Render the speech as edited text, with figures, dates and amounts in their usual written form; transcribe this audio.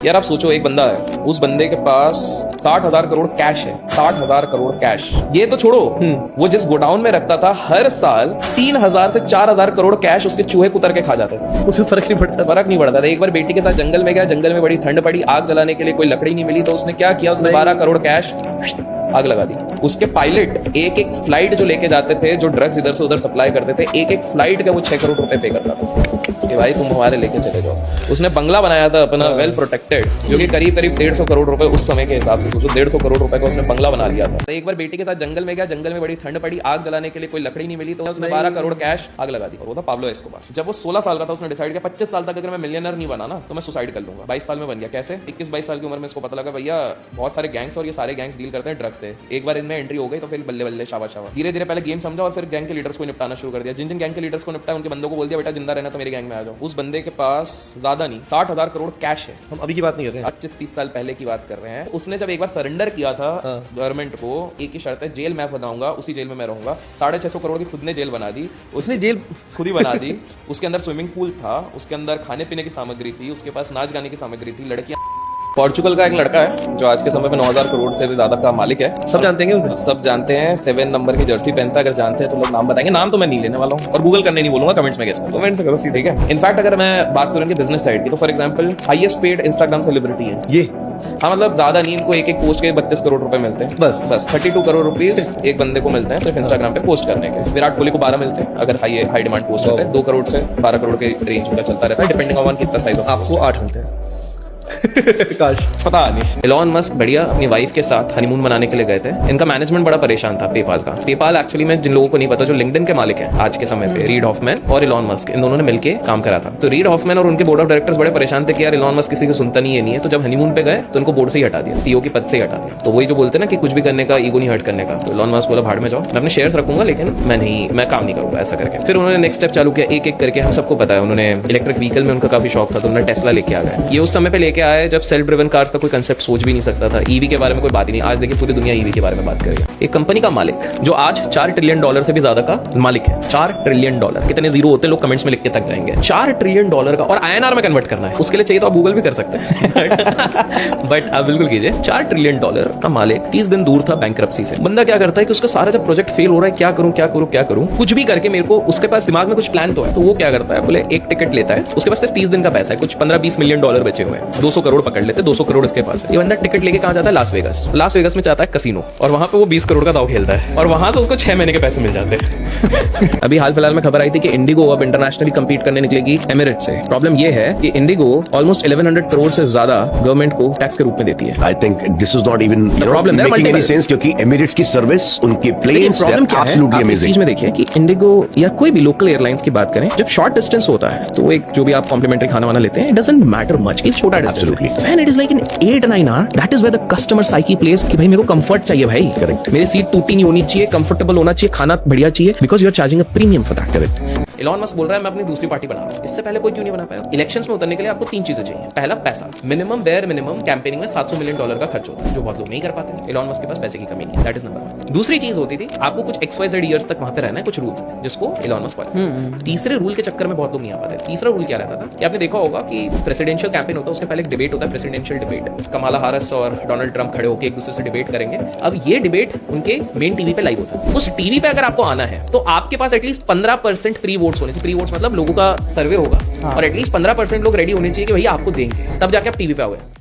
यार आप सोचो, एक बंदा है, उस बंदे के पास 60,000 करोड़ कैश है। 60,000 करोड़ कैश, ये तो छोड़ो, वो जिस गोडाउन में रखता था हर साल 3,000 से 4,000 करोड़ कैश उसके चूहे कुतर के खा जाते थे। उसे फर्क नहीं पड़ता था। एक बार बेटी के साथ जंगल में गया, जंगल में बड़ी ठंड पड़ी, आग जलाने के लिए कोई लकड़ी नहीं मिली, तो उसने क्या किया, उसने 12 करोड़ कैश आग लगा दी। उसके पायलट एक एक फ्लाइट जो लेके जाते थे, जो ड्रग्स इधर से उधर सप्लाई करते थे, एक एक फ्लाइट का वो 6 करोड़ रुपए पे करता था कि भाई तुम हमारे लेके चले जाओ। उसने बंगला बनाया था अपना, वेल प्रोटेक्टेड, जो कि करीब 150 करोड़ रुपए उस समय के हिसाब से, सोचो 150 करोड़ रुपए का उसने बंगला बना लिया था। तो एक बार बेटी के साथ जंगल में गया, जंगल में बड़ी ठंड पड़ी, आग जलाने के लिए कोई लकड़ी नहीं मिली, तो उसने 12 करोड़ कैश आग लगा दी। और वो था पाब्लो एस्कोबार। जब वो 16 साल का था, उसने डिसाइड किया 25 साल तक अगर मैं मिलियनर नहीं बना ना तो मैं सुसाइड कर लूंगा। 22 साल में बन गया। कैसे? 21-22 साल की उम्र में इसको पता लगा भैया बहुत सारे गैंग्स, और ये सारे गैंग्स डील करते हैं ड्रग्स से। एक बार इनमें एंट्री हो गई तो फिर बल्ले बल्ले शाबाश शाबाश, धीरे धीरे पहले गेम समझा और फिर गैंग के लीडर्स को निपटाना शुरू कर दिया। जिन जिन गैंग के लीडर्स को निपटा उनके बंदों को बोल दिया बेटा जिंदा रहना तो मेरे गैंग में आ जाओ। उस बंदे के पास ज्यादा नहीं 60,000 करोड़ कैश है। हम अभी की बात नहीं कर रहे हैं, 25-30 साल पहले की बात कर रहे हैं। उसने जब एक बार सरेंडर किया था गवर्नमेंट को, एक ही शर्त है, जेल मैं बनाऊंगा, उसी जेल में मैं रहूंगा। 650 करोड़ की खुद ने जेल बना दी। उसने जेल खुद ही बना दी। उसके अंदर स्विमिंग पूल था, उसके अंदर खाने पीने की सामग्री थी, उसके पास नाच गाने की सामग्री थी, लड़कियां। पोर्चुगल का एक लड़का है जो आज के समय में 9,000 करोड़ से भी ज्यादा का मालिक है। सब जानते हैं उसे? सब जानते हैं। 7 नंबर की जर्सी पहनता है। अगर जानते हैं तो लोग नाम बताएंगे, नाम तो मैं नहीं लेने वाला हूँ और गूगल करने नहीं बोलूंगा, कमेंट्स में कैसे कमेंट से करो सीधे। ठीक है। इनफैक्ट अगर मैं बात करूँ बिजनेस साइड की, तो for example highest paid Instagram celebrity है ये। हाँ, मतलब ज्यादा नहीं, इनको एक एक पोस्ट के 32 करोड़ रुपए मिलते हैं। बस 32 करोड़ रुपीज एक बंदे को मिलते हैं सिर्फ इंस्टाग्राम पे पोस्ट करने के। विराट कोहली को 12 मिलते हैं अगर हाई डिमांड पोस्ट होता है। 2 करोड़ से 12 करोड़ के रेंज उनका चलता रहता है, डिपेंडिंग ऑन कितना साइज हो। आपको 8 मिलते हैं। काश पता नहीं। एलॉन मस्क बढ़िया अपनी वाइफ के साथ हनीमून मनाने के लिए गए थे। इनका मैनेजमेंट बड़ा परेशान था पेपाल का। पेपाल एक्चुअली में, जिन लोगों को नहीं पता, जो लिंक्डइन के मालिक हैं आज के समय पे, रीड हॉफमैन और एलॉन मस्क, इन दोनों ने मिलकर काम करा था। तो रीड हॉफमैन और उनके बोर्ड ऑफ डायरेक्टर्स बड़े परेशान थे कि यार एलॉन मस्क किसी को सुनता नहीं है। तो जब हनीमून पे गए तो उनको बोर्ड से ही हटा दिया, सीईओ की पद से ही हटा दिया। तो वही जो बोलते हैं ना कि कुछ भी करने का ईगो नहीं हर्ट करने का। तो एलॉन मस्क बोला भाड़ में जाओ, मैं अपने शेयर्स रखूंगा लेकिन मैं काम नहीं करूंगा, ऐसा करके। फिर उन्होंने नेक्स्ट स्टेप चालू किया, एक एक करके। हम सबको पता है उन्होंने इलेक्ट्रिक व्हीकल में उनका काफी शौक था, तो उन्होंने टेस्ला लेके आ गए। ये उस समय पे लेके आए जब सेल्फ ड्रिवन कार्स का कोई कंसेप्ट सोच भी नहीं सकता था। ईवी के बारे में कोई बात ही नहीं। आज देखिए पूरी दुनिया ईवी के बारे में बात करेगा। एक कंपनी का मालिक जो आज $4 ट्रिलियन से भी ज्यादा का मालिक है। $4 ट्रिलियन, कितने जीरो होते हैं लोग कमेंट्स में लिख के थक जाएंगे। $4 ट्रिलियन का, और INR में कन्वर्ट करना है, उसके लिए चाहिए तो आप गूगल भी कर सकते हैं बट आप बिल्कुल कीजिए। $4 ट्रिलियन का मालिक 30 दिन दूर था बैंकरप्सी से। बंदा क्या करता है कि उसका सारा जब प्रोजेक्ट फेल हो रहा है, क्या करूं कुछ भी करके मेरे को, उसके पास दिमाग में कुछ प्लान तो है, तो वो क्या करता है, बोले एक टिकट लेता है, उसके पास सिर्फ 30 दिन का पैसा है, कुछ $15-20 मिलियन बचे हुए हैं, 200 करोड़ पकड़ लेते, 200 करोड़ इसके पास है। ये बंदा टिकट लेके कहां जाता है, लास वेगस में चाहता है कसिनो, और वहां पे वो 20 करोड़ का दाव खेलता है, और वहां से उसको 6 महीने के पैसे मिल जाते हैं अभी हाल फिलहाल में खबर आई थी कि इंडिगो अब इंटरनेशनली कंपीट करने निकलेगी एमिरेट्स से। प्रॉब्लम ये है कि इंडिगो ऑलमोस्ट 1100 करोड़ से ज्यादा गवर्नमेंट को टैक्स के रूप में देती है। I think this is not even making any sense, क्योंकि एमिरेट्स की सर्विस, उनके planes, they are absolutely amazing. चीज में देखिए कि इंडिगो या कोई भी लोकल एयरलाइंस की बात करें, जब शॉर्ट डिस्टेंस होता है तो एक जो भी आप कॉम्प्लीमेंट्री खाना वाना लेते हैं, इट डजंट मैटर मच कि छोटा डिस्टेंस है। When it is like in 8-9 hour, that is where the customer psyche plays कि भाई मेरे को कंफर्ट चाहिए भाई। करेक्ट। मेरी सीट टूटी नहीं होनी चाहिए, कंफर्टेबल होना चाहिए, खाना बढ़िया चाहिए, because you are charging a premium for that. Correct. Elon Musk बोल रहा है मैं अपनी दूसरी पार्टी बना रहा हूं। इससे पहले कोई क्यों नहीं बना पाया? इलेक्शंस में उतरने के लिए आपको 3 चीजें चाहिए। पहला, पैसा। मिनिमम कैंपेनिंग में $700 मिलियन का खर्च होता है, जो बहुत लोग नहीं कर पाते। एलॉन मस्क के पास पैसे की कमी नहीं है, दैट इज नंबर 1। दूसरी चीज होती थी आपको कुछ XYZ ईयर्स तक वहां पे रहना है, कुछ रूल्स जिसको एलॉन मस्क वाले। तीसरे रूल के चक्कर में बहुत लोग नहीं आ पाते। तीसरा रूल क्या रहता था कि आपने देखा होगा कि प्रेसिडेंशियल कैंपेन होता है, उसके पहले एक डिबेट होता है, प्रेसिडेंशियल डिबेट। कमाला हैरिस और डोनाल्ड ट्रंप खड़े होकर एक दूसरे से डिबेट करेंगे। अब ये डिबेट उनके मेन टीवी पे लाइव होता है। उस टीवी पे अगर आपको आना है तो आपके पास एटलीस्ट 15% प्री वोट्स होने चाहिए। प्री वोट्स मतलब लोगों का सर्वे होगा और एटलीस्ट 15% लोग रेडी होने चाहिए कि भैया आपको देंगे, तब जाके आप टीवी पे आओगे।